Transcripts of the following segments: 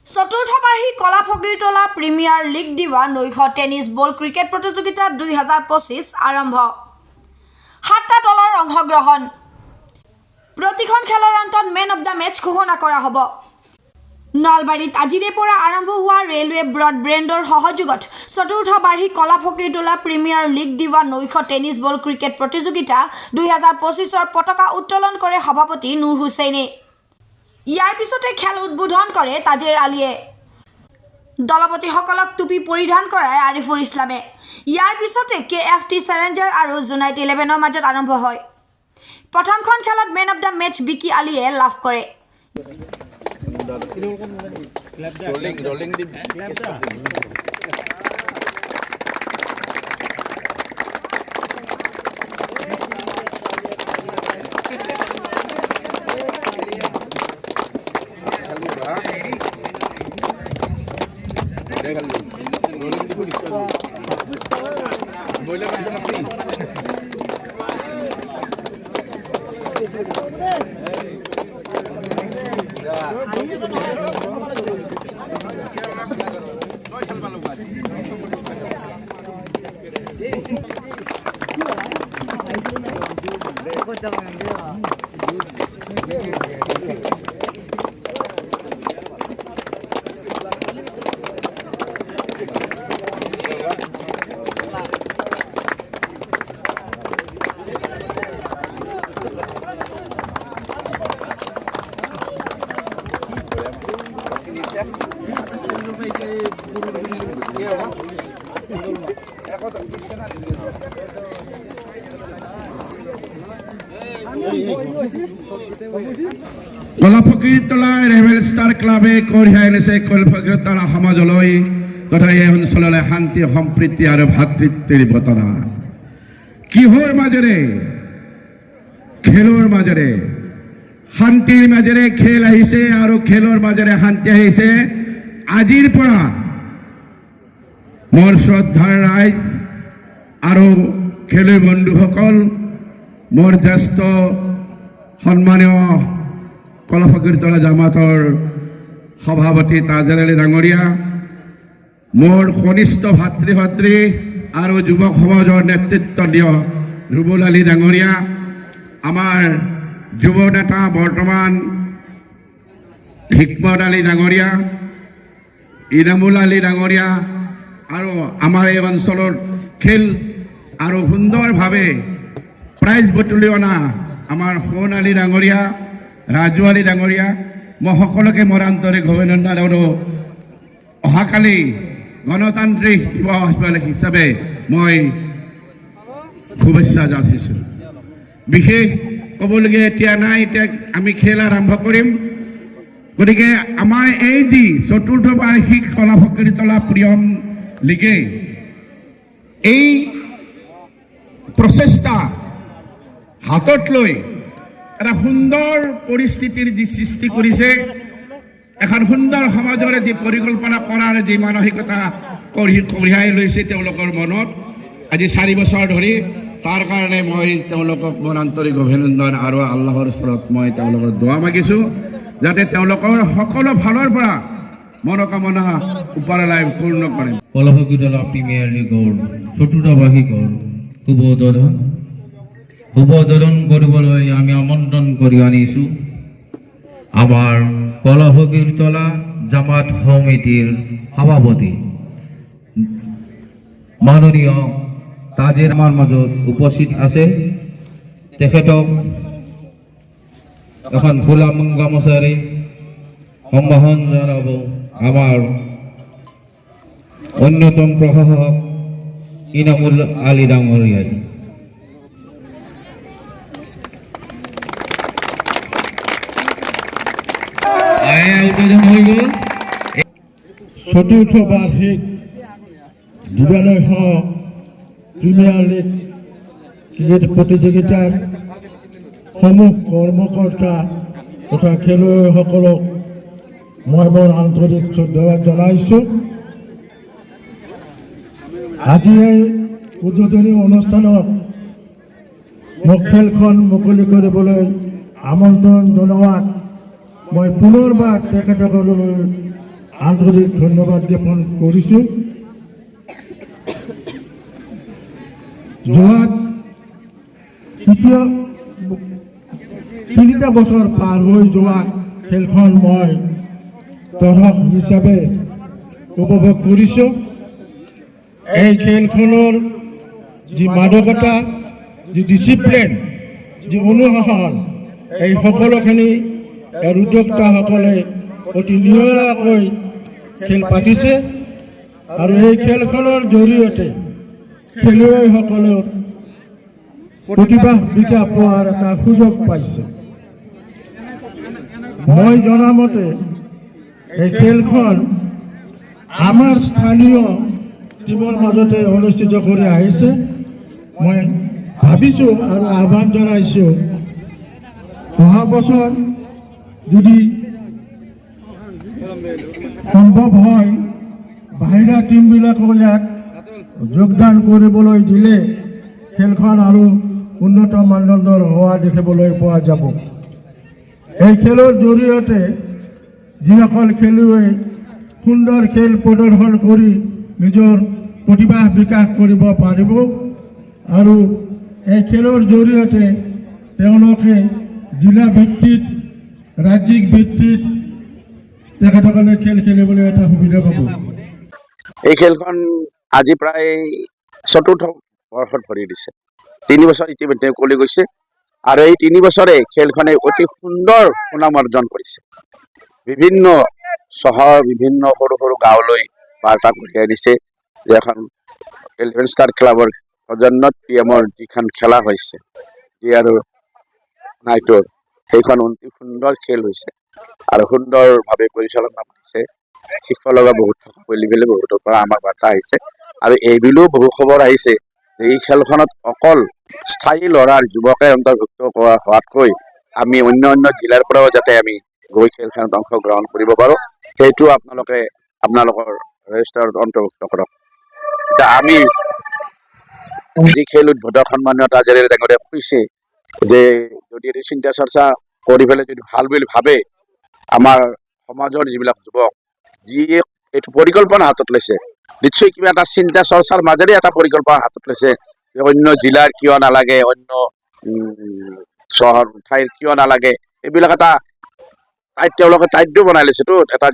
চতুৰ্থবাৰ্ষিক কলা ফকীৰতলা premier league দিৱা নৈশ tennis ball cricket প্ৰতিযোগিতা 2025 আৰম্ভ। 7টা দলৰ অংশগ্ৰহণ। প্ৰতিখন খেলৰ অন্তত মেন অফ দ্য মেচ ঘোষণা কৰা হ'ব। নলবাৰীত আজিৰে পৰা আৰম্ভ হোৱা ৰেলৱে ব্ৰডবেণ্ডৰ সহযোগত চতুৰ্থবাৰ্ষিক কলা ফকীৰতলা প্ৰিমিয়াৰ লীগ দিৱা নৈশ টেনিছ বল ক্ৰিকেট প্ৰতিযোগিতা 2025ৰ পতাকা উত্তোলন কৰে সভাপতি নুৰ হুছেইনে। ইয়াৰ পিছতে খেল উদ্বোধন কৰে তাজেৰ আলীয়ে। দলপতিসকলক টুপি পৰিধান কৰায় আৰিফুল ইছলামে। ইয়াৰ পিছতে KFT চেলেঞ্জাৰ আৰু জুনাইট 11ৰ মাজত আৰম্ভ হয়। প্ৰথমখন খেলত মেন অফ দ্য মেচ বিকি আলীয়ে লাভ কৰে। কলা ফকীৰতলা ৰেবেল ষ্টাৰ ক্লাবে কঢ়িয়াই আনিছে কলা ফকীৰতলা সমাজলৈ তথা এই অঞ্চললৈ শান্তি সম্প্ৰীতি আৰু ভাতৃত্বৰ বতৰা। কিহৰ মাজেৰে? খেলৰ মাজেৰে। শান্তিৰ মাজেৰে খেল আহিছে আৰু খেলৰ মাজেৰে শান্তি আহিছে। আজিৰ পৰা মোৰ শ্ৰদ্ধাৰ ৰাইজ আৰু খেলুৱৈ বন্ধুসকল, মোৰ জ্যেষ্ঠ সন্মানীয় কলা ফকীৰতলা জামাতৰ সভাপতি তাজেৰ আলী ডাঙৰীয়া, মোৰ কনিষ্ঠ ভাতৃ ভাতৃ আৰু যুৱক সমাজৰ নেতৃত্ব দিয়া ৰুবুল আলী ডাঙৰীয়া, আমাৰ যুৱ নেতা বৰ্তমান হিকমত আলী ডাঙৰীয়া, ইনামুল আলী ডাঙৰীয়া আৰু আমাৰ এই অঞ্চলৰ খেল আৰু সুন্দৰভাৱে প্ৰাইজ বুটলি অনা আমাৰ সোণ আলী ডাঙৰীয়া, ৰাজু আলী ডাঙৰীয়া, মই সকলোকে মোৰ আন্তৰিক অভিনন্দন আৰু অহাকালি গণতান্ত্ৰিক দিৱস হিচাপে মই শুভেচ্ছা যাচিছোঁ। বিশেষ ক'বলগীয়া এতিয়া নাই, এতিয়া আমি খেল আৰম্ভ কৰিম। গতিকে আমাৰ এই যি চতুৰ্থবাৰ্ষিক কলা ফকীৰতলা প্ৰিমিয়াৰ লীগে এই প্ৰচেষ্টা হাতত লৈ এটা সুন্দৰ পৰিস্থিতিৰ যি সৃষ্টি কৰিছে, এখন সুন্দৰ সমাজৰে যি পৰিকল্পনা কৰাৰ যি মানসিকতা কঢ়িয়াই লৈছে তেওঁলোকৰ মনত আজি 4 বছৰ ধৰি, তাৰ কাৰণে মই তেওঁলোকক মোৰ আন্তৰিক অভিনন্দন আৰু আল্লাহৰ ওচৰত মই তেওঁলোকৰ দোৱা মাগিছোঁ যাতে তেওঁলোকৰ সকলো ফালৰ পৰা মনোকামনা ওপৰলৈ পূৰ্ণ কৰে। কলা ফকীৰতলা প্ৰিমিয়াৰ লীগৰ চতুৰ্থবাৰ্ষিকৰ উদ্বোধন কৰিবলৈ আমি আমন্ত্ৰণ কৰি আনিছোঁ আমাৰ কলা ফকীৰতলা জামাত সমিতিৰ সভাপতি মাননীয় তাজেৰ আমাৰ মাজত উপস্থিত আছে। তেখেতক এখন ফুলা গামোচাৰে সম্ভাষণ জনাব আমাৰ অন্যতম প্ৰশাসক ইনামুল আলী ডাঙৰীয়াই। চতুৰ্থ বাৰ্ষিক দিবানৈশ প্ৰিমিয়াৰ লীগ ক্ৰিকেট প্ৰতিযোগিতাৰ সমূহ কৰ্মকৰ্তা তথা খেলুৱৈসকলক মই মোৰ আন্তৰিক শ্ৰদ্ধাঞ্জলি জনাইছোঁ। আজি এই উদ্বোধনী অনুষ্ঠানত মোক খেলখন মুকলি কৰিবলৈ আমন্ত্ৰণ জনোৱাত মই পুনৰবাৰ তেখেতসকললৈ আন্তৰিক ধন্যবাদ জ্ঞাপন কৰিছোঁ। যোৱা তিনিটা বছৰ পাৰ হৈ যোৱা খেলখন মই দৰ্শক হিচাপে উপভোগ কৰিছোঁ। এই খেলখনৰ যি মাদকতা, যি ডিচিপ্লিন, যি অনুশাসন, এই সকলোখিনি ইয়াৰ উদ্যোক্তাসকলে অতি নিয়মীয়াকৈ খেল পাতিছে আৰু এই খেলখনৰ জৰিয়তে খেলুৱৈসকলৰ প্ৰতিভা বিকাশ পোৱাৰ এটা সুযোগ পাইছে। মই জনামতে এই খেলখন আমাৰ স্থানীয় টিমৰ মাজতে অনুষ্ঠিত কৰি আহিছে। মই ভাবিছোঁ আৰু আহ্বান জনাইছোঁ, অহা বছৰ যদি সম্ভৱ হয় বাহিৰা টিমবিলাকো ইয়াত যোগদান কৰিবলৈ দিলে খেলখন আৰু উন্নত মানদণ্ডৰ হোৱা দেখিবলৈ পোৱা যাব। এই খেলৰ জৰিয়তে যিসকল খেলুৱৈ সুন্দৰ খেল প্ৰদৰ্শন কৰি নিজৰ প্ৰতিভা বিকাশ কৰিব পাৰিব আৰু এই খেলৰ জৰিয়তে তেওঁলোকে জিলা ভিত্তিত, ৰাজ্যিক ভিত্তিত তেখেতসকলে খেল খেলিবলৈ এটা সুবিধা পাব। এই খেলখন আজি প্ৰায় চতুৰ্থ বৰ্ষত ভৰি দিছে। 3 বছৰ ইতিমধ্যে উকলি গৈছে আৰু এই 3 বছৰে খেলখনে অতি সুন্দৰ সুনাম অৰ্জন কৰিছে। বিভিন্ন চহৰ, বিভিন্ন সৰু সৰু গাঁৱলৈ বাৰ্তা কঢ়িয়াই দিছে যে এখন 11 ষ্টাৰ ক্লাবৰ সৌজন্যত PM-ৰ যিখন খেলা হৈছে ডি আৰু নাইটৰ, সেইখন অতি সুন্দৰ খেল হৈছে আৰু সুন্দৰভাৱে পৰিচালনা কৰিছে। শিকিব লগা বহুত থকা বুলি বহুতৰ পৰা আমাৰ বাৰ্তা আহিছে আৰু এইবুলিও বহু খবৰ আহিছে যে এই খেলখনত অকল স্থায়ী ল'ৰাৰ যুৱকে অন্তৰ্ভুক্ত হোৱাতকৈ আমি অন্য জিলাৰ পৰাও যাতে আমি গৈ খেলখনত অংশগ্ৰহণ কৰিব পাৰোঁ, সেইটো আপোনালোকৰ ৰেজিষ্টাৰত অন্তৰ্ভুক্ত কৰক। এতিয়া আমি যি খেল উদ্বোধক সন্মানীয় তাজেৰে ডাঙৰীয়া কৈছে যে যদি এই চিন্তা চৰ্চা কৰি পেলাই যদি ভাল বুলি ভাবে, আমাৰ সমাজৰ যিবিলাক যুৱক যিয়ে এইটো পৰিকল্পনা হাতত লৈছে, নিশ্চয় কিবা এটা চিন্তা চৰ্চাৰ মাজেৰে এটা পৰিকল্পনা হাতত লৈছে যে অন্য জিলাৰ কিয় নালাগে, অন্য চহৰ ঠাইৰ কিয় নালাগে, এইবিলাক এটা তেওঁলোকে টাইটো বনাই লৈছেতো, এটা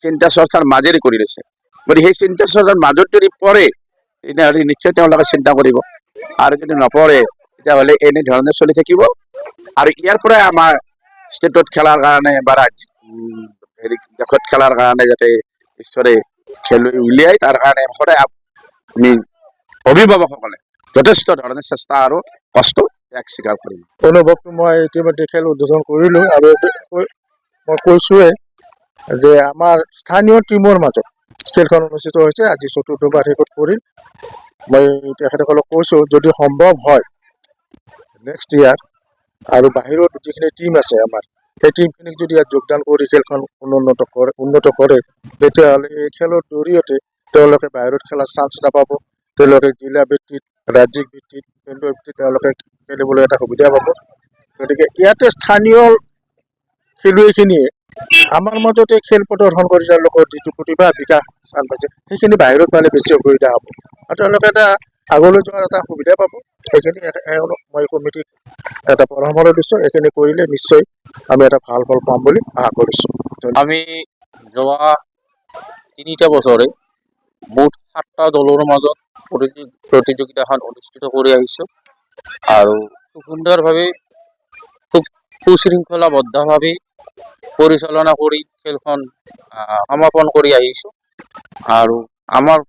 চিন্তা চৰ্চাৰ মাজেৰে কৰি লৈছে। গতিকে সেই চিন্তা চৰ্চাৰ মাজত যদি পৰে তেতিয়াহ'লে নিশ্চয় তেওঁলোকে চিন্তা কৰিব, আৰু যদি নপৰে তেতিয়াহ'লে এনেধৰণে চলি থাকিব। আৰু ইয়াৰ পৰাই আমাৰ ষ্টেটত খেলাৰ কাৰণে বা দেশত খেলাৰ কাৰণে যাতে ঈশ্বৰে খেলুৱৈ উলিয়াই, তাৰ কাৰণে সদায় আমি অভিভাৱকসকলে যথেষ্ট ধৰণে চেষ্টা আৰু কষ্ট স্বীকাৰ কৰিম। অনুভৱটো মই ইতিমধ্যে খেল উদ্বোধন কৰিলোঁ আৰু মই কৈছোঁৱে যে আমাৰ স্থানীয় টিমৰ মাজত খেলখন অনুষ্ঠিত হৈছে। আজি 4ৰ্থ বাৰ্ষিকত পৰিল। মই তেখেতসকলক কৈছোঁ যদি সম্ভৱ হয় নেক্সট ইয়াৰ আৰু বাহিৰত যিখিনি টিম আছে আমাৰ, সেই টিমখিনিক যদি ইয়াত যোগদান কৰি খেলখন উন্নত কৰে তেতিয়াহ'লে এই খেলৰ জৰিয়তে তেওঁলোকে বাহিৰত খেলাৰ চান্স নাপাব। তেওঁলোকে জিলা ভিত্তিত, ৰাজ্যিক ভিত্তিত, কেন্দ্ৰীয় ভিত্তিত তেওঁলোকে খেলিবলৈ এটা সুবিধা পাব। গতিকে ইয়াতে স্থানীয় খেলুৱৈখিনিয়ে আমাৰ মাজতে খেল প্ৰদৰ্শন কৰি তেওঁলোকৰ যিটো প্ৰতিভা বিকাশ স্থান পাইছে সেইখিনি বাহিৰত পালে বেছি অসুবিধা হ'ব আৰু তেওঁলোকে এটা আগলৈ যোৱাৰ এটা সুবিধা পাব। সেইখিনি মই কমিটিক এটা পৰামৰ্শ দিছোঁ, এইখিনি কৰিলে নিশ্চয় আমি এটা ভাল ফল পাম বুলি আশা কৰিছোঁ। আমি যোৱা 3টা বছৰে মুঠ 7টা দলৰ মাজত প্ৰতিযোগিতাখন অনুষ্ঠিত কৰি আহিছোঁ আৰু খুব সুন্দৰভাৱে, খুব সুশৃংখলাবদ্ধভাৱে পৰিচালনা কৰি খেলখন সমাপন কৰি আহিছোঁ। আৰু আমাৰ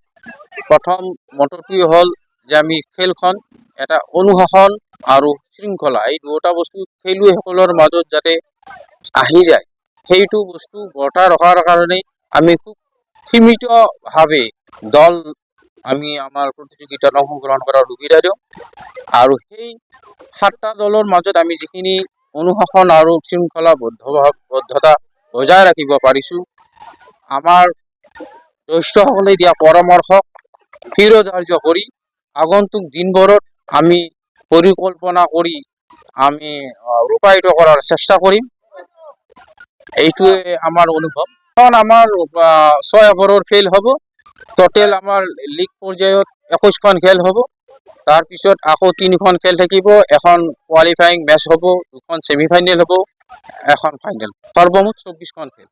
প্ৰথম মটৰটোৱে হ'ল যে আমি খেলখন এটা অনুশাসন আৰু শৃংখলা, এই দুয়োটা বস্তু খেলুৱৈসকলৰ মাজত যাতে আহি যায়, সেইটো বস্তু বৰ্তাই ৰখাৰ কাৰণে আমি খুব সীমিতভাৱে আমি আমাৰ প্ৰতিযোগিতাত অংশগ্ৰহণ কৰাৰ সুবিধা দিওঁ। আৰু সেই 7টা দলৰ মাজত আমি যিখিনি অনুশাসন আৰু শৃংখলাবদ্ধতা বজাই ৰাখিব পাৰিছোঁ, আমাৰ জ্যেষ্ঠসকলে দিয়া পৰামৰ্শক শিৰোধাৰ্য কৰি আগন্তুক দিনবোৰত আমি পৰিকল্পনা কৰি আমি ৰূপায়িত কৰাৰ চেষ্টা কৰিম। এইটোৱে আমাৰ অনুভৱ। এখন আমাৰ 6 অভাৰৰ খেল হ'ব। টোটেল আমাৰ লীগ পৰ্যায়ত 21খন খেল হ'ব। তাৰপিছত আকৌ 3খন খেল থাকিব, এখন কোৱালিফাইং মেচ হ'ব, 2খন ছেমি ফাইনেল হ'ব, এখন ফাইনেল, সৰ্বমুঠ 24খন খেল।